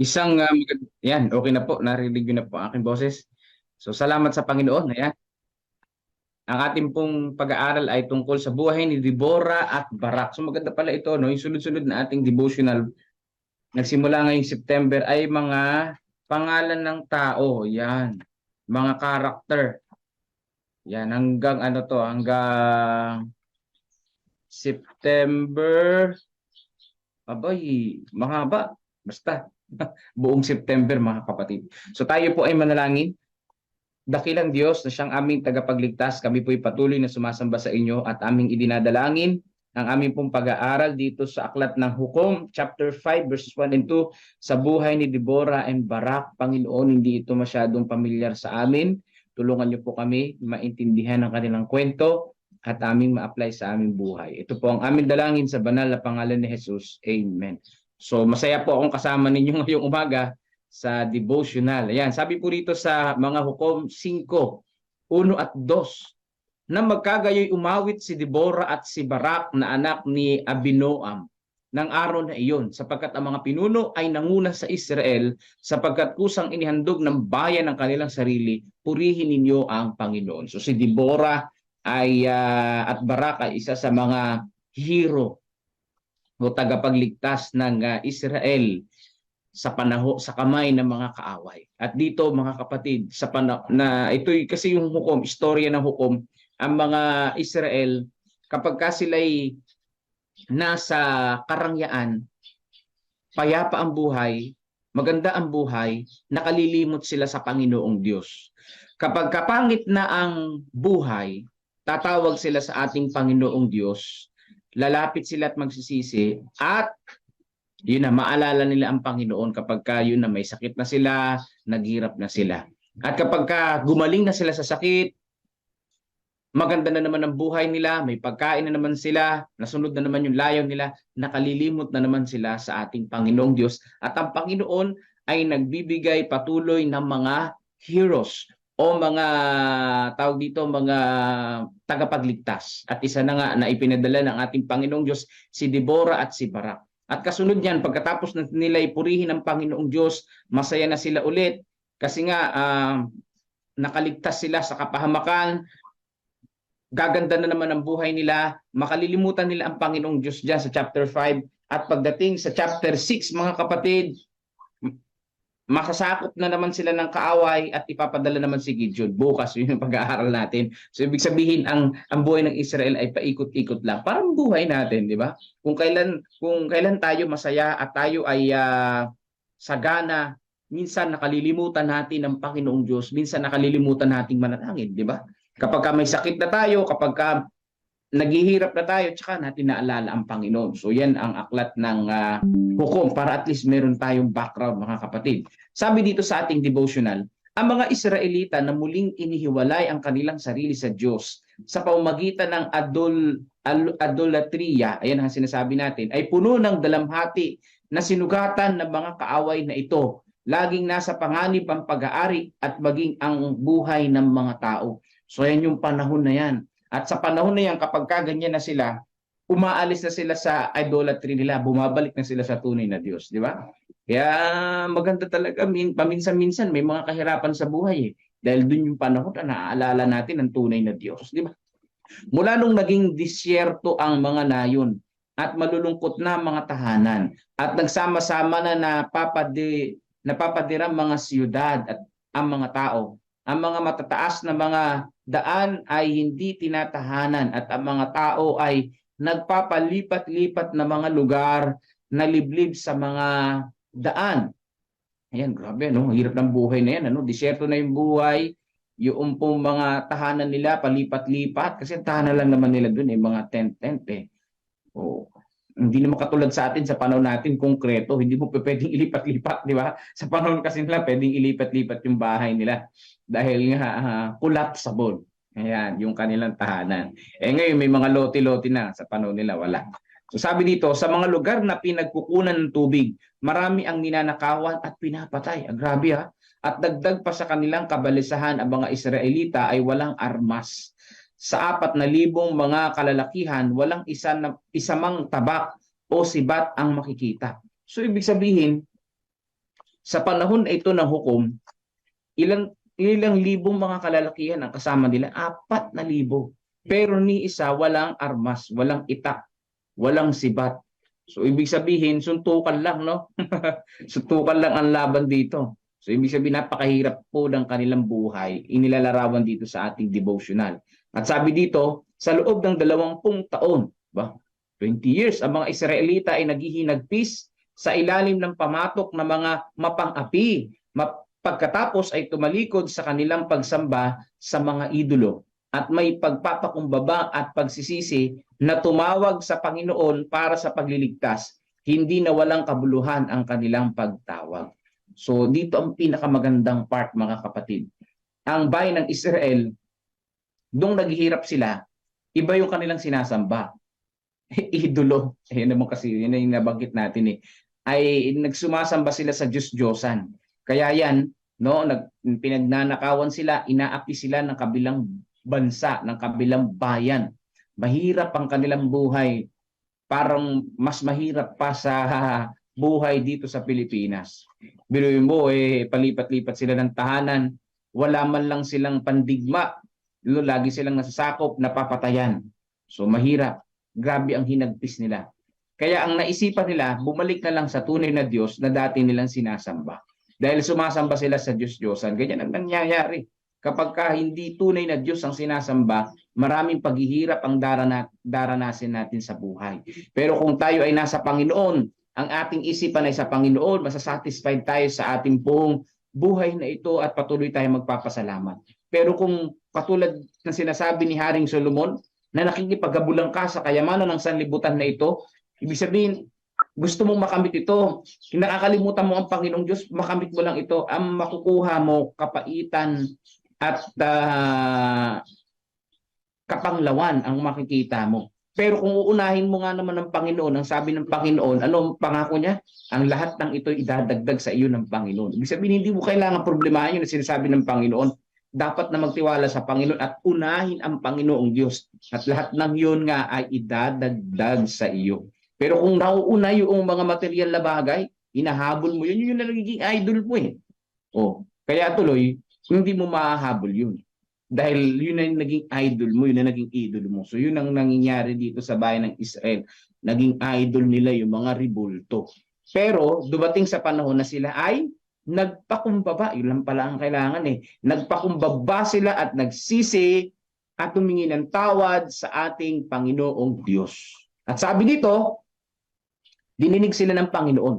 Yan, okay na po. Narinig niyo na po ang aking boses. So, salamat sa Panginoon. Ayan. Ang ating pong pag-aaral ay tungkol sa buhay ni Deborah at Barak. So, maganda pala ito, no? Yung sunod-sunod na ating devotional, nagsimula ngayong September, ay mga pangalan ng tao. Yan. Mga karakter. Yan, hanggang ano to, hanggang September. Abay, mahaba. Basta, buong September, mga kapatid. So, tayo po ay manalangin. Dakilang Diyos na siyang aming tagapagligtas, kami po'y patuloy na sumasamba sa inyo at aming idinadalangin ang aming pong pag-aaral dito sa Aklat ng Hukom, chapter 5, verses 1 and 2, sa buhay ni Deborah and Barak. Panginoon, hindi ito masyadong pamilyar sa amin. Tulungan niyo po kami maintindihan ang kanilang kwento at aming ma-apply sa aming buhay. Ito po ang aming dalangin sa banal na pangalan ni Jesus. Amen. So masaya po akong kasama ninyo ngayong umaga sa devotional. Ayan, sabi po rito sa mga Hukom 5:1 at 2, na magkagayoy umawit si Deborah at si Barak na anak ni Abinoam ng araw na iyon, sapagkat ang mga pinuno ay nanguna sa Israel, sapagkat kusang inihandog ng bayan ng kanilang sarili, purihin ninyo ang Panginoon. So si Deborah at Barak ay isa sa mga hero o tagapagligtas ng Israel sa kamay ng mga kaaway. At dito, mga kapatid, na ito'y kasi yung hukom, istorya ng hukom, ang mga Israel, kapag ka sila'y nasa karangyaan, payapa ang buhay, maganda ang buhay, nakalilimot sila sa Panginoong Diyos. Kapag kapangit na ang buhay, tatawag sila sa ating Panginoong Diyos, lalapit sila at magsisisi, at yun na, maalala nila ang Panginoon kapag ka yun na may sakit na sila, naghirap na sila. At kapag ka gumaling na sila sa sakit, maganda na naman ang buhay nila, may pagkain na naman sila, nasunod na naman yung layaw nila, nakalilimot na naman sila sa ating Panginoong Diyos. At ang Panginoon ay nagbibigay patuloy ng mga heroes o mga tawag dito, mga tagapagligtas. At isa na nga na ipinadala ng ating Panginoong Diyos, si Deborah at si Barak. At kasunod niyan, pagkatapos na nila ipurihin ng Panginoong Diyos, masaya na sila ulit kasi nga nakaligtas sila sa kapahamakan, gaganda na naman ang buhay nila, makalilimutan nila ang Panginoong Diyos dyan sa chapter 5. At pagdating sa chapter 6, mga kapatid, makasakop na naman sila ng kaaway at ipapadala naman si Gideon. Bukas, yun yung pag-aaral natin. So, ibig sabihin, ang buhay ng Israel ay paikot-ikot lang. Parang buhay natin, di ba? Kung kailan tayo masaya at tayo ay sagana, minsan nakalilimutan natin ang Panginoong Diyos, minsan nakalilimutan nating manalangin, di ba? Kapag may sakit na tayo, kapag naghihirap na tayo, tsaka natin naalala ang Panginoon. So yan ang aklat ng hukom para at least meron tayong background, mga kapatid. Sabi dito sa ating devotional, ang mga Israelita na muling inihiwalay ang kanilang sarili sa Diyos sa pamamagitan ng adolatriya, ayan ang sinasabi natin, ay puno ng dalamhati na sinugatan ng mga kaaway na ito. Laging nasa panganib ang pag-aari at maging ang buhay ng mga tao. So yan yung panahon na yan. At sa panahon na yan, kapag kaganyan na sila, umaalis na sila sa idolatry nila, bumabalik na sila sa tunay na Diyos, di ba? Kaya maganda talaga, paminsan-minsan may mga kahirapan sa buhay eh. Dahil dun yung panahon na naaalala natin ang tunay na Diyos, di ba? Mula nung naging disyerto ang mga nayon at malulungkot na mga tahanan at nagsama-sama na napapadirang mga siyudad at ang mga tao, ang mga matataas na mga daan ay hindi tinatahanan at ang mga tao ay nagpapalipat-lipat na mga lugar na liblib sa mga daan. Ayan, grabe, no? Hirap ng buhay na yan, ano? Disyerto na yung buhay, yung pong mga tahanan nila, palipat-lipat, kasi tahanan lang naman nila dun, mga tent-tent, eh. Oh, hindi naman katulad sa atin, sa panahon natin, konkreto, hindi mo pwedeng ilipat-lipat, di ba? Sa panahon kasi nila, pwedeng ilipat-lipat yung bahay nila dahil nga collapsible. Ayan, yung kanilang tahanan. Eh ngayon, may mga lote-lote na, sa panahon nila, wala. So sabi dito, sa mga lugar na pinagkukunan ng tubig, marami ang ninanakawan at pinapatay. Grabe ha. At dagdag pa sa kanilang kabalisahan, ang mga Israelita ay walang armas. Sa 4,000 mga kalalakihan, walang isa mang tabak o sibat ang makikita. So ibig sabihin, Sa panahon na ito ng hukom, ilang libong mga kalalakihan ang kasama nila? 4,000. Pero ni isa walang armas, walang itak, walang sibat. So ibig sabihin, suntukan lang, no? Suntukan lang ang laban dito. So ibig sabihin, napakahirap po ng kanilang buhay, inilalarawan dito sa ating devotional. At sabi dito, sa loob ng 20 taon, ba? 20 years, ang mga Israelita ay naghihinagpis sa ilalim ng pamatok ng mga mapang-api. Pagkatapos ay tumalikod sa kanilang pagsamba sa mga idolo at may pagpapakumbaba at pagsisisi na tumawag sa Panginoon para sa pagliligtas, hindi na walang kabuluhan ang kanilang pagtawag. So dito ang pinakamagandang part, mga kapatid. Ang bayan ng Israel, nung naghihirap sila, iba yung kanilang sinasamba. Idolo. Ayun naman kasi, yun yung nabanggit natin eh. Ay nagsumasamba sila sa Diyos-Diyosan. Kaya yan, no, pinagnanakawan sila, inaapi sila ng kabilang bansa, ng kabilang bayan. Mahirap ang kanilang buhay. Parang mas mahirap pa sa buhay dito sa Pilipinas. Biruin mo, palipat-lipat sila ng tahanan. Wala man lang silang pandigma. Lagi silang nasasakop, napapatayan. So mahirap. Grabe ang hinagpis nila. Kaya ang naisipan nila, bumalik na lang sa tunay na Diyos na dati nilang sinasamba. Dahil sumasamba sila sa Diyos-Diyosan. Ganyan ang nangyayari. Kapag hindi tunay na Diyos ang sinasamba, maraming paghihirap ang daranasin natin sa buhay. Pero kung tayo ay nasa Panginoon, ang ating isipan ay sa Panginoon, masasatisfied tayo sa ating buong buhay na ito at patuloy tayo magpapasalamat. Pero kung katulad ng sinasabi ni Haring Solomon, na nakikipaghabulan ka sa kayamanan ng sanlibutan na ito, ibig sabihin, gusto mong makamit ito, nakakalimutan mo ang Panginoong Diyos, makamit mo lang ito, ang makukuha mo kapaitan at kapanglawan ang makikita mo. Pero kung uunahin mo nga naman ng Panginoon, ang sabi ng Panginoon, ano ang pangako niya? Ang lahat ng ito idadagdag sa iyo ng Panginoon. Ibig sabihin, hindi mo kailangan problemahin yun na sinasabi ng Panginoon. Dapat na magtiwala sa Panginoon at unahin ang Panginoong Diyos. At lahat ng yun nga ay idadagdag sa iyo. Pero kung nauuna yung mga material na bagay, hinahabol mo yun, yun na nagiging idol mo eh. O, kaya tuloy, hindi mo mahahabol yun. Dahil yun na naging idol mo, yun na naging idol mo. So yun ang nangyayari dito sa bayan ng Israel. Naging idol nila yung mga ribulto. Pero dumating sa panahon na sila ay nagpakumbaba. Yun lang pala ang kailangan eh. Nagpakumbaba sila at nagsisi at humingi ng tawad sa ating Panginoong Diyos. At sabi dito, dininig sila ng Panginoon.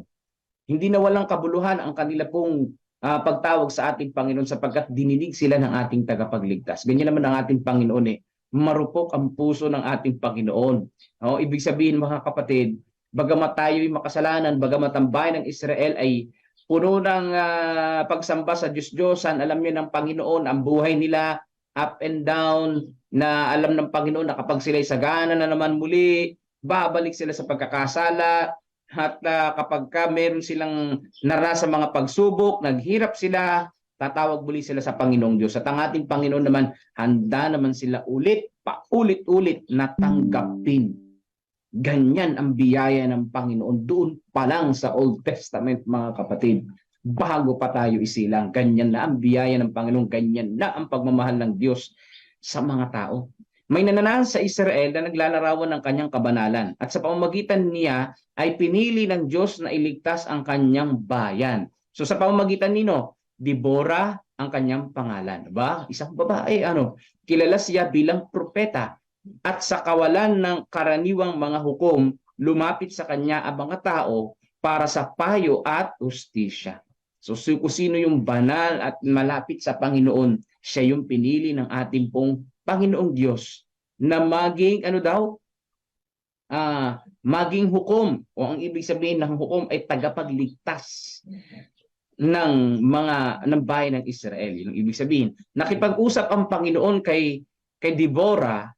Hindi na walang kabuluhan ang kanila pong pagtawag sa ating Panginoon sapagkat dininig sila ng ating tagapagligtas. Ganyan naman ang ating Panginoon eh. Marupok ang puso ng ating Panginoon. Ibig sabihin mga kapatid, bagamat tayo'y makasalanan, bagamat ang bayan ng Israel ay puno ng pagsamba sa Diyos-Diyosan, alam niyo ng Panginoon, ang buhay nila up and down, na alam ng Panginoon na kapag sila'y sagana na naman muli, babalik sila sa pagkakasala, at kapag meron silang narasa mga pagsubok, naghirap sila, tatawag muli sila sa Panginoong Diyos. At ang ating Panginoon naman, handa naman sila paulit-ulit na tanggapin. Ganyan ang biyaya ng Panginoon doon pa lang sa Old Testament, mga kapatid. Bago pa tayo isilang, ganyan na ang biyaya ng Panginoon, ganyan na ang pagmamahal ng Diyos sa mga tao. May nananahan sa Israel na naglalarawan ng kanyang kabanalan at sa pamamagitan niya ay pinili ng Diyos na iligtas ang kanyang bayan. So sa pamamagitan nino, Deborah ang kanyang pangalan. Ba? Isang babae, kilala siya bilang propeta. At sa kawalan ng karaniwang mga hukom, lumapit sa kanya ang mga tao para sa payo at hustisya. So kung sino yung banal at malapit sa Panginoon, siya yung pinili ng ating pong Panginoong Diyos na maging maging hukom, o ang ibig sabihin ng hukom ay tagapagligtas ng bayan ng Israel. Yung ibig sabihin, nakipag-usap ang Panginoon kay Deborah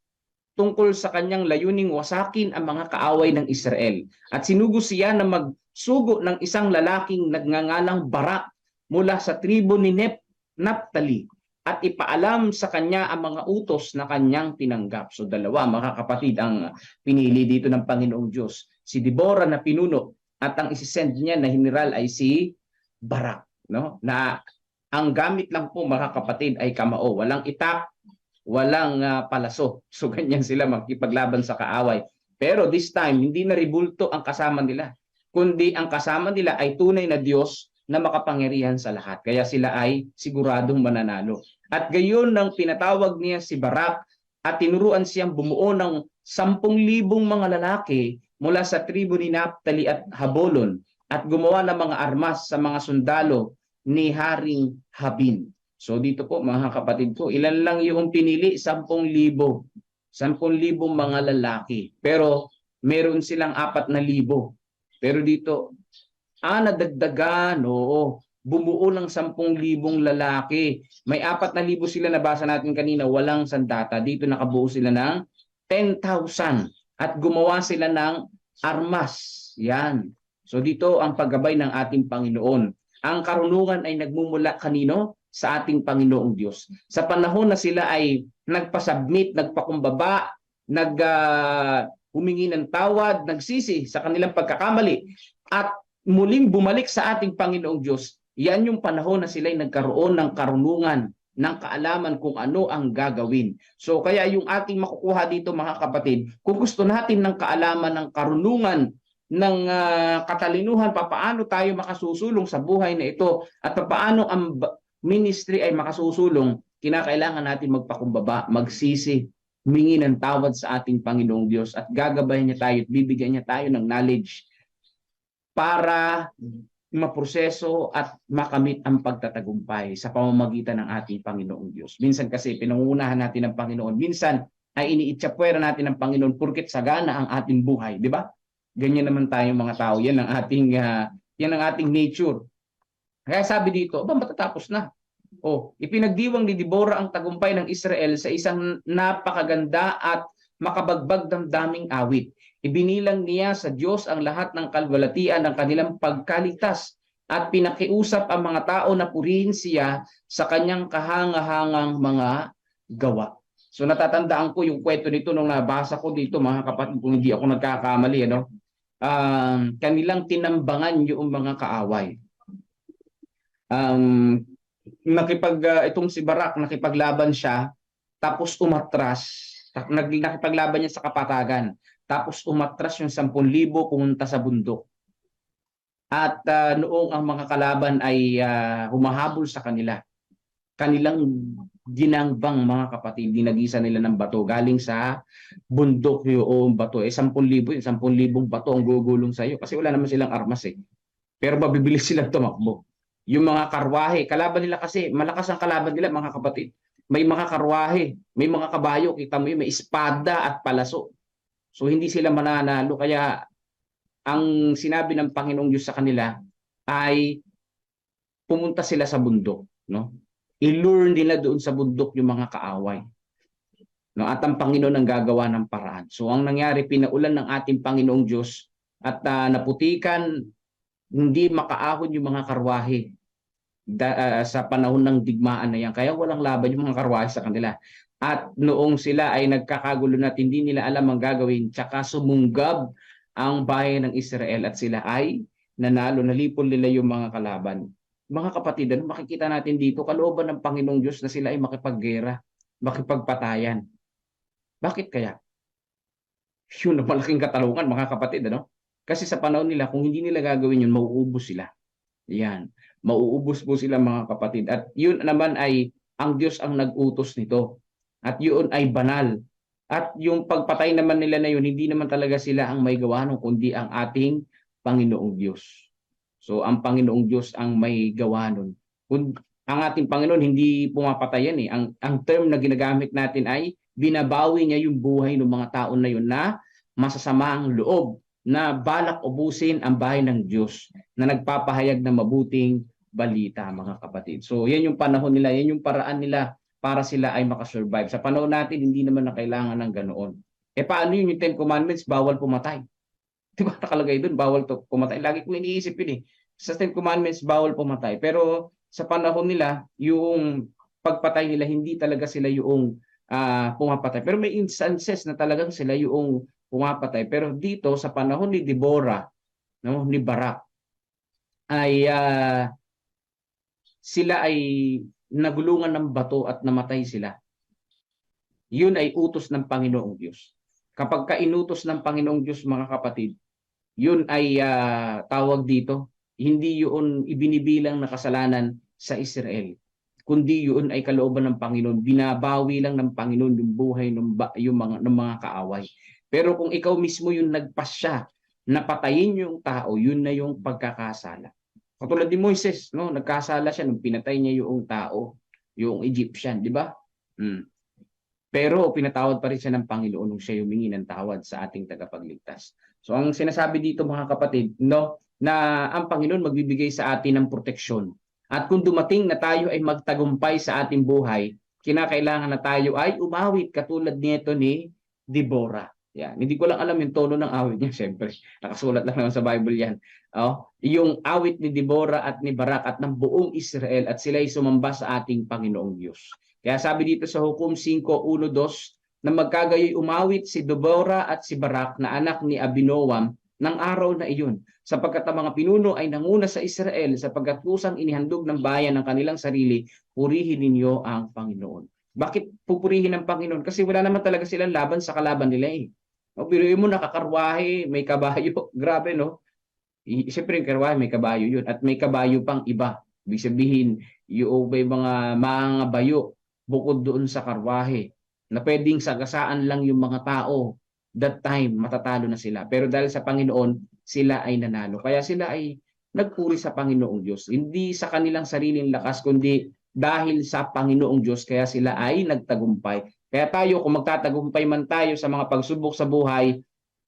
tungkol sa kanyang layuning wasakin ang mga kaaway ng Israel. At sinugo siya na magsugo ng isang lalaking nagngangalang Barak mula sa tribo ni Naphtali at ipaalam sa kanya ang mga utos na kanyang tinanggap. So dalawa, mga kapatid, ang pinili dito ng Panginoong Diyos. Si Deborah na pinuno at ang isisend niya na general ay si Barak, no? Na ang gamit lang po mga kapatid ay kamao, walang itak, walang palaso. So ganyan sila magkipaglaban sa kaaway. Pero this time, hindi na ribulto ang kasama nila, kundi ang kasama nila ay tunay na Diyos na makapangyarihan sa lahat. Kaya sila ay siguradong mananalo. At gayon nang pinatawag niya si Barak at tinuruan siyang bumuo ng 10,000 mga lalaki mula sa tribo ni Naphtali at Habolon at gumawa ng mga armas sa mga sundalo ni Haring Habin. So dito po mga kapatid ko, ilan lang yung pinili? 10,000. 10,000 mga lalaki. Pero meron silang 4,000. Pero dito, nadagdagan, oo. Bumuo ng 10,000 lalaki. May 4,000 sila, nabasa natin kanina, walang sandata. Dito nakabuo sila ng 10,000 at gumawa sila ng armas. Yan. So dito ang paggabay ng ating Panginoon. Ang karunungan ay nagmumula kanino? Sa ating Panginoong Diyos. Sa panahon na sila ay nagpasubmit, nagpakumbaba, humingi ng tawad, nagsisi sa kanilang pagkakamali, at muling bumalik sa ating Panginoong Diyos, yan yung panahon na sila ay nagkaroon ng karunungan, ng kaalaman kung ano ang gagawin. So kaya yung ating makukuha dito mga kapatid, kung gusto natin ng kaalaman, ng karunungan, ng katalinuhan, papaano tayo makasusulong sa buhay na ito at papaano ang ministry ay makasusulong, kinakailangan natin magpakumbaba, magsisi, humingi ng tawad sa ating Panginoong Diyos at gagabayan niya tayo at bibigyan niya tayo ng knowledge para maproseso at makamit ang pagtatagumpay sa pamamagitan ng ating Panginoong Diyos. Minsan kasi pinangungunahan natin ng Panginoon, minsan ay iniitsapwera natin ng Panginoon purkit sagana ang ating buhay, di ba? Ganyan naman tayong mga tao, yan ang ating nature. Kaya sabi dito, matatapos na. Ipinagdiwang ni Deborah ang tagumpay ng Israel sa isang napakaganda at makabagbag damdaming awit. Ibinilang niya sa Diyos ang lahat ng kalwalatian ng kanilang pagkaligtas at pinakiusap ang mga tao na purihin siya sa kanyang kahangahangang mga gawa. So natatandaan ko yung kwento nito nung nabasa ko dito mga kapatid, kung hindi ako nagkakamali, kanilang tinambangan yung mga kaaway. Itong si Barak, nakipaglaban siya, tapos umatras, nakipaglaban niya sa kapatagan, tapos umatras yung 10,000 pumunta sa bundok. At noong ang mga kalaban ay humahabol sa kanila, kanilang ginangbang mga kapatid, dinagisa nila ng bato galing sa bundok yung bato. 10,000 yung 10,000 bato ang gugulong sa iyo kasi wala naman silang armas pero mabibilis silang tumakbo. Yung mga karwahe, kalaban nila kasi, malakas ang kalaban nila mga kapatid. May mga karwahe, may mga kabayo, kita mo yun, may espada at palaso. So hindi sila mananalo. Kaya ang sinabi ng Panginoong Diyos sa kanila ay pumunta sila sa bundok. No? I-lure nila doon sa bundok yung mga kaaway. No? At ang Panginoon ang gagawa ng paraan. So ang nangyari, pinaulan ng ating Panginoong Diyos at naputikan, hindi makaahon yung mga karwahe sa panahon ng digmaan na yan. Kaya walang laban yung mga karwahe sa kanila. At noong sila ay nagkakagulo na hindi nila alam ang gagawin, tsaka sumunggab ang bayan ng Israel at sila ay nanalo, nalipol nila yung mga kalaban. Mga kapatid, makikita natin dito, kalooban ng Panginoong Diyos na sila ay makipaggera, makipagpatayan. Bakit kaya? Yun ang malaking katalungan mga kapatid, Kasi sa panahon nila, kung hindi nila gagawin yun, mauubos sila. Yan. Mauubos po sila mga kapatid. At yun naman ay ang Diyos ang nag-utos nito. At yun ay banal. At yung pagpatay naman nila na yun, hindi naman talaga sila ang may gawa nun, kundi ang ating Panginoong Diyos. So ang Panginoong Diyos ang may gawa nun. Ang ating Panginoon hindi pumapatay yan. Ang term na ginagamit natin ay binabawi niya yung buhay ng mga tao na yun na masasama ang loob, na balak ubusin ang bahay ng Diyos, na nagpapahayag ng mabuting balita mga kapatid. So yan yung panahon nila, yan yung paraan nila para sila ay makasurvive. Sa panahon natin, hindi naman na kailangan ng ganoon. Paano yung 10 Commandments? Bawal pumatay. Di ba nakalagay doon, bawal pumatay. Lagi kong iniisip yun Sa 10 Commandments, bawal pumatay. Pero sa panahon nila, yung pagpatay nila, hindi talaga sila yung pumapatay. Pero may instances na talagang sila yung pumapatay. Pero dito, sa panahon ni Deborah, ni Barak, ay sila ay nagulungan ng bato at namatay sila, yun ay utos ng Panginoong Diyos. Kapag kainutos ng Panginoong Diyos, mga kapatid, yun ay tawag dito, hindi yun ibinibilang na kasalanan sa Israel, kundi yun ay kalooban ng Panginoon. Binabawi lang ng Panginoon yung buhay ng mga kaaway. Pero kung ikaw mismo yung nagpasya na patayin yung tao, yun na yung pagkakasala. Katulad ni Moises, no? Nagkasala siya nung pinatay niya yung tao, yung Egyptian, di ba? Pero pinatawad pa rin siya ng Panginoon nung siya humingi ng tawad sa ating tagapagligtas. So ang sinasabi dito, mga kapatid, no, na ang Panginoon magbibigay sa atin ng proteksyon. At kung dumating na tayo ay magtagumpay sa ating buhay, kinakailangan na tayo ay umawit katulad nito ni Deborah. Yan. Hindi ko lang alam yung tono ng awit niya, siyempre. Nakasulat lang naman sa Bible yan. Yung awit ni Deborah at ni Barak at ng buong Israel at sila'y sumamba sa ating Panginoong Diyos. Kaya sabi dito sa Hukom 5:1-2 na magkagayoy umawit si Deborah at si Barak na anak ni Abinoam ng araw na iyon, sapagkat ang mga pinuno ay nanguna sa Israel, sapagkat kusang inihandog ng bayan ng kanilang sarili, purihin ninyo ang Panginoon. Bakit pupurihin ng Panginoon? Kasi wala naman talaga silang laban sa kalaban nila eh. O, biruin mo, nakakarwahe, may kabayo. Grabe, no? Siyempre yung karwahe, may kabayo yun. At may kabayo pang iba. Ibig sabihin, yung may mga bayo bukod doon sa karwahe na pwedeng sagasaan lang yung mga tao. That time, matatalo na sila. Pero dahil sa Panginoon, sila ay nanalo. Kaya sila ay nagpuri sa Panginoong Diyos. Hindi sa kanilang sariling lakas, kundi dahil sa Panginoong Diyos, kaya sila ay nagtagumpay. Kaya tayo, kung magtatagumpay man tayo sa mga pagsubok sa buhay,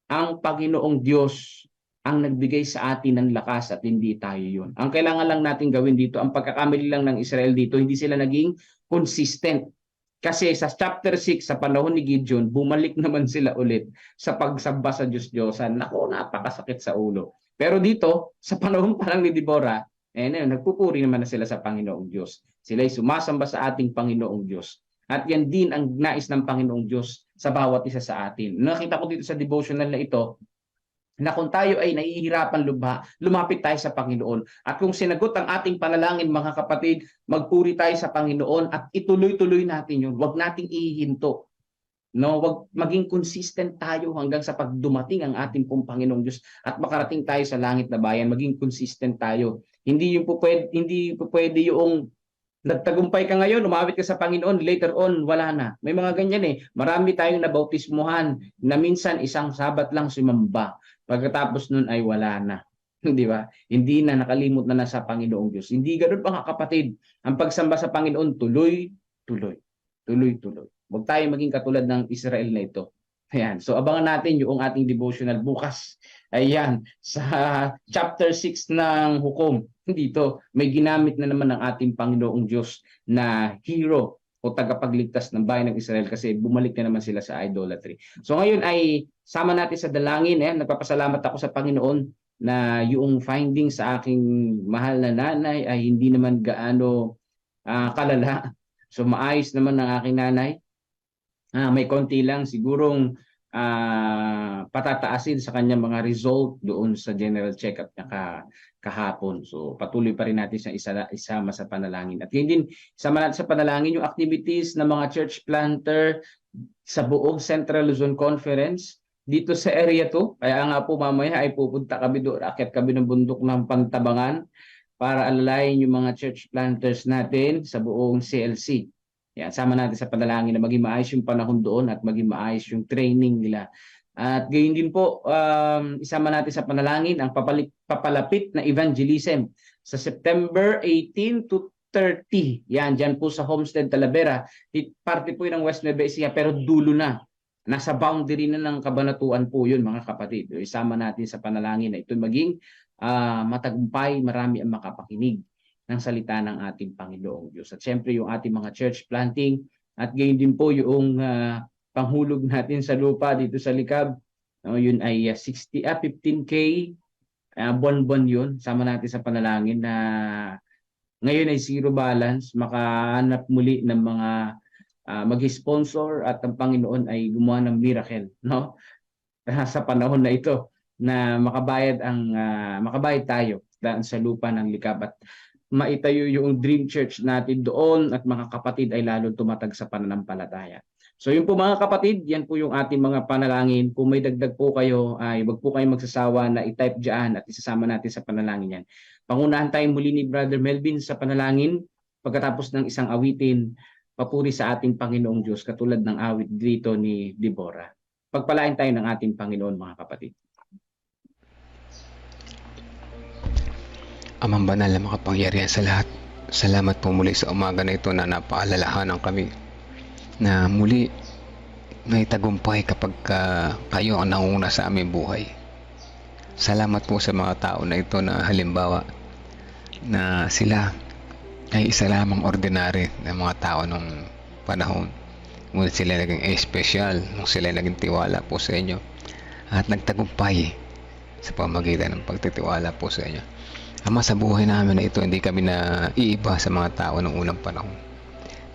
ang Panginoong Diyos ang nagbigay sa atin ng lakas at hindi tayo yun. Ang kailangan lang natin gawin dito, ang pagkakamali lang ng Israel dito, hindi sila naging consistent. Kasi sa chapter 6, sa panahon ni Gideon, bumalik naman sila ulit sa pagsamba sa Diyos-Diyosan. Naku, napakasakit sa ulo. Pero dito, sa panahon pa lang ni Deborah, nagpupuri naman na sila sa Panginoong Diyos. Sila'y sumasamba sa ating Panginoong Diyos. At yan din ang nais ng Panginoong Diyos sa bawat isa sa atin. Nakita ko dito sa devotional na ito, na kung tayo ay nahihirapan lumapit tayo sa Panginoon. At kung sinagot ang ating panalangin, mga kapatid, magpuri tayo sa Panginoon at ituloy-tuloy natin yun. Huwag nating ihinto. No, wag maging consistent tayo hanggang sa pagdumating ang ating pong Panginoong Diyos at makarating tayo sa langit na bayan. Maging consistent tayo. Hindi po pwede yung nagtagumpay ka ngayon, umawit ka sa Panginoon, later on, wala na. May mga ganyan eh. Marami tayong nabautismuhan na minsan isang sabat lang sumamba. Pagkatapos nun ay wala na. Di ba? Hindi na, nakalimot na sa Panginoong Diyos. Hindi ganoon, mga kapatid. Ang pagsamba sa Panginoon, tuloy-tuloy. Tuloy-tuloy. Huwag tayo maging katulad ng Israel na ito. Ayan. So abangan natin yung ating devotional bukas. Ayan. Sa chapter 6 ng Hukom. Dito, may ginamit na naman ng ating Panginoong Diyos na hero o tagapagligtas ng bayan ng Israel kasi bumalik na naman sila sa idolatry. So ngayon ay sama natin sa dalangin. Nagpapasalamat ako sa Panginoon na yung finding sa aking mahal na nanay ay hindi naman gaano kalala. So maayos naman ng aking nanay. May konti lang sigurong patataasin sa kanyang mga result doon sa general check-up niya kahapon. So patuloy pa rin natin isama sa panalangin. At yun din, isama natin sa panalangin yung activities ng mga church planter sa buong Central Luzon Conference dito sa area 2. Kaya nga po mamaya ay pupunta kami doon, akyat kami ng bundok ng Pantabangan para alalayin yung mga church planters natin sa buong CLC. Yan, sama natin sa panalangin na maging maayos yung panahon doon at maging maayos yung training nila. At gayon din po, isama natin sa panalangin ang papalapit na evangelism sa September 18 to 30. Yan, dyan po sa Homestead, Talavera. Parte po yun ng West Nueva Ecija, pero dulo na. Nasa boundary na ng Kabanatuan po yun, mga kapatid. Isama natin sa panalangin na ito maging matagumpay, marami ang makapakinig ng salita ng ating Panginoong Diyos. At syempre yung ating mga church planting at gayon din po yung panghulog natin sa lupa dito sa Likab. Yun ay 15K buwan-buwan yun. Sama natin sa panalangin na ngayon ay zero balance, makahanap muli ng mga mag-sponsor at ang Panginoon ay gumawa ng miracle, no? Sa panahon na ito na makabayad tayo sa lupa ng Likab at maitayo yung dream church natin doon at mga kapatid ay lalong tumatag sa pananampalataya. So yun po mga kapatid, yan po yung ating mga panalangin. Kung may dagdag po kayo, ay wag po kayong magsasawa na i-type dyan at isasama natin sa panalangin yan. Pangunahan tayo muli ni Brother Melvin sa panalangin pagkatapos ng isang awitin, papuri sa ating Panginoong Diyos katulad ng awit dito ni Deborah. Pagpalain tayo ng ating Panginoon mga kapatid. Amang banal na makapangyarihan sa lahat, salamat po muli sa umaga na ito na napaalalahanan kami na muli may tagumpay kapag kayo ang nanguna sa aming buhay. Salamat po sa mga tao na ito na halimbawa na sila ay isa lamang ordinary na mga tao nung panahon. Ngunit sila naging espesyal nung sila naging tiwala po sa inyo at nagtagumpay sa pamagitan ng pagtitiwala po sa inyo. Ama, sa buhay namin na ito, hindi kami na iiba sa mga tao ng unang panahon.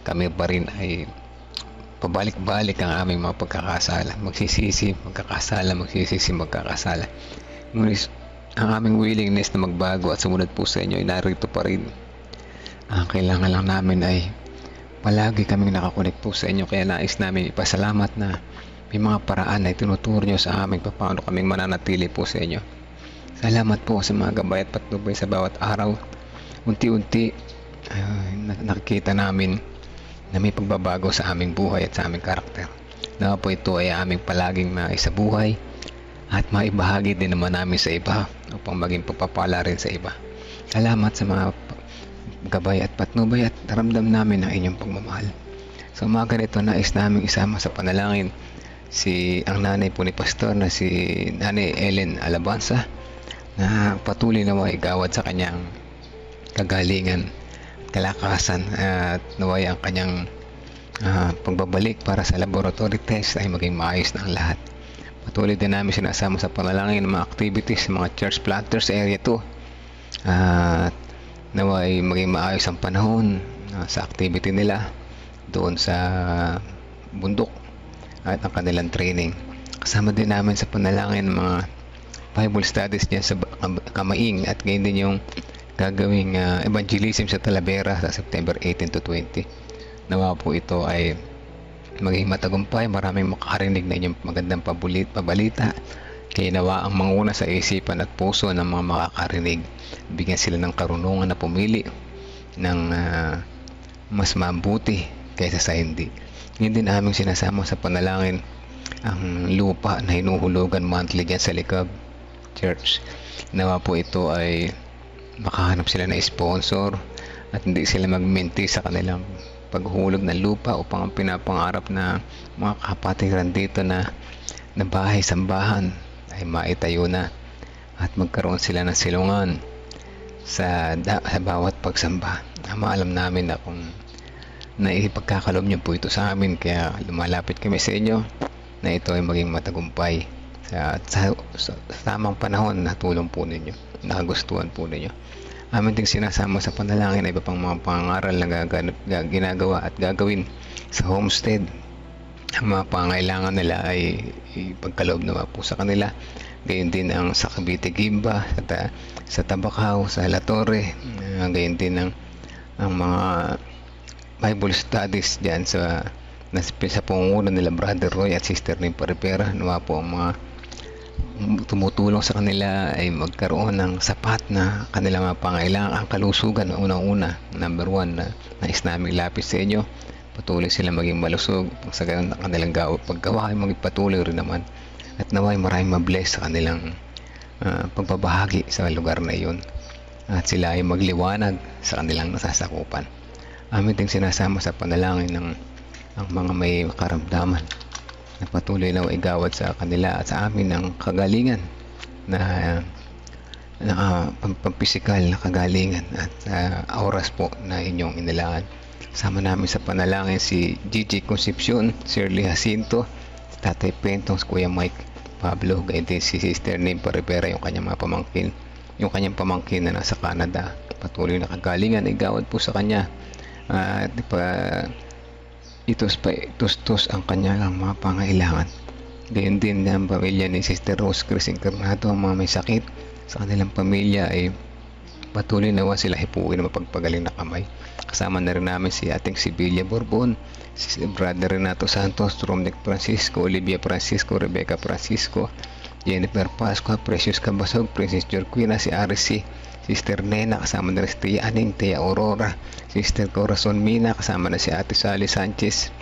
Kami pa rin ay pabalik-balik ang aming mga pagkakasala. Magsisisi, magkakasala, magsisisi, magkakasala. Ngunit ang aming willingness na magbago at sumunod po sa inyo ay narito pa rin. Ang kailangan lang namin ay palagi kaming nakakunik po sa inyo. Kaya nais namin ipasalamat na may mga paraan na itinuturo nyo sa amin paano kaming mananatili po sa inyo. Salamat po sa mga gabay at patnubay sa bawat araw. Unti-unti nakikita namin na may pagbabago sa aming buhay at sa aming karakter. Nawa po ito ay aming palaging maisabuhay at maibahagi din naman namin sa iba upang maging pagpapala rin sa iba. Salamat sa mga gabay at patnubay at ramdam namin ang inyong pagmamahal. Sa umaga nito, nais namin isama sa panalangin ang nanay po ni Pastor na si Nanay Ellen Alabanza, na patuloy na maigawad sa kanyang kagalingan, kalakasan at naway ang kanyang pagbabalik para sa laboratory test ay maging maayos na ang lahat. Patuloy din namin sinasama sa panalangin ng mga activities sa mga church planters sa area 2 at naway maging maayos ang panahon sa activity nila doon sa bundok at ang kanilang training. Kasama din namin sa panalangin ng mga Bible studies niya sa Kamaing at ngayon din yung gagawing evangelism sa Talavera sa September 18 to 20. Nawa po ito ay maging matagumpay, maraming makakarinig na inyong magandang pabalita. Kaya nawa ang manguna sa isipan at puso ng mga makakarinig, bigyan sila ng karunungan na pumili ng mas mabuti kaysa sa hindi. Ngayon din aming sinasama sa panalangin ang lupa na hinuhulugan monthly dyan sa Likab Church. Nawa po ito ay makahanap sila na sponsor at hindi sila magminti sa kanilang paghulog ng lupa upang ang pinapangarap na mga kapatiran dito na bahay sambahan ay maitayo na at magkaroon sila ng silungan sa bawat pagsamba. Maalam namin na kung naipagkakalob niyo po ito sa amin, kaya lumalapit kami sa inyo na ito ay maging matagumpay sa tamang panahon na tulong po ninyo, nakagustuhan po ninyo. Amin ding sinasama sa panalangin ay iba pang mga pangaral na ginagawa at gagawin sa homestead. Ang mga pangailangan nila ay ipagkaloob naman po sa kanila. Gayon din ang sa Cavite Gimba, sa Tabacao, sa La Torre. Gayon din ang mga Bible studies dyan sa pangunguna nila Brother Roy at Sister Nimpa Rivera. Nawa po ang mga tumutulong sa kanila ay magkaroon ng sapat na kanilang mga pangailangan. Ang kalusugan, unang-una, number 1 na nais naming lapis sa inyo. Patuloy sila maging malusog sa ganun ang kanilang paggawa ay maging patuloy rin naman. At naway maraming mabless sa kanilang pagbabahagi sa lugar na iyon. At sila ay magliwanag sa kanilang nasasakupan. Amin din sinasama sa panalangin ng ang mga may karamdaman na patuloy na igawad sa kanila at sa amin ng kagalingan na pampisikal na kagalingan at oras po na inyong inilaan. Sama namin sa panalangin si Gigi Concepcion, Shirley Jacinto, Tatay Pentong, Kuya Mike Pablo, gayon din si Sister Nimpa Rivera, yung kanyang pamangkin na nasa Canada. Patuloy na kagalingan igawad po sa kanya at itustos ang kanyang mga pangailangan. Gayon din ang pamilya ni Sister Rose Chris Encarnado, ang mga may sakit sa kanilang pamilya ay Patuloy nawa sila hipuin ng mapagpagaling na kamay. Kasama na rin namin si ating Sibilia Borbon, si Brother Renato Santos, Romnick Francisco, Olivia Francisco, Rebecca Francisco, Jennifer Pascua, Precious Cabasog, Princess Jorquina, si RC, Sister Nena, kasama na rin si Tia Aning, Tia Aurora, Sister Corazon Mina, kasama na si Ate Sally Sanchez,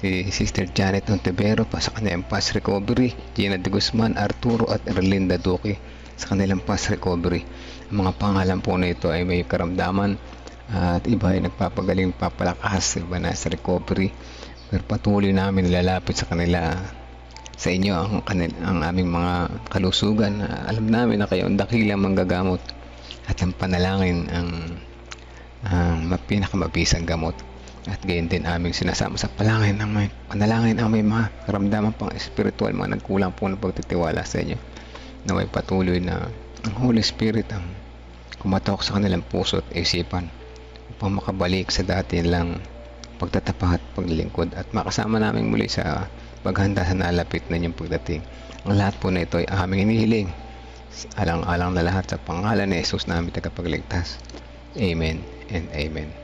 si Sister Janet Ontivero pa sa kanilang past recovery, Gina de Guzman, Arturo at Erlinda Duque sa kanilang past recovery. Ang mga pangalan po na ito ay may karamdaman at iba ay nagpapagaling, papalakas, iba na sa recovery. Pero patuloy namin nilalapit sa kanila, sa inyo ang aming mga kalusugan. Alam namin na kayo ang dakilang manggagamot at ang panalangin ang pinakamabisang gamot. At gayon din aming sinasama sa panalangin ang may mga karamdaman pang espiritual, mga nagkulang po ng pagtitiwala sa inyo. Naway patuloy na ang Holy Spirit ang kumatok sa kanilang puso at isipan upang makabalik sa dati lang pagtatapat, paglilingkod at makasama namin muli sa paghanda sa nalapit na inyong pagdating. Ang lahat po na ito ay aming inihiling alang-alang na lahat sa pangalan ni Jesus namin tagapagligtas. Amen and Amen.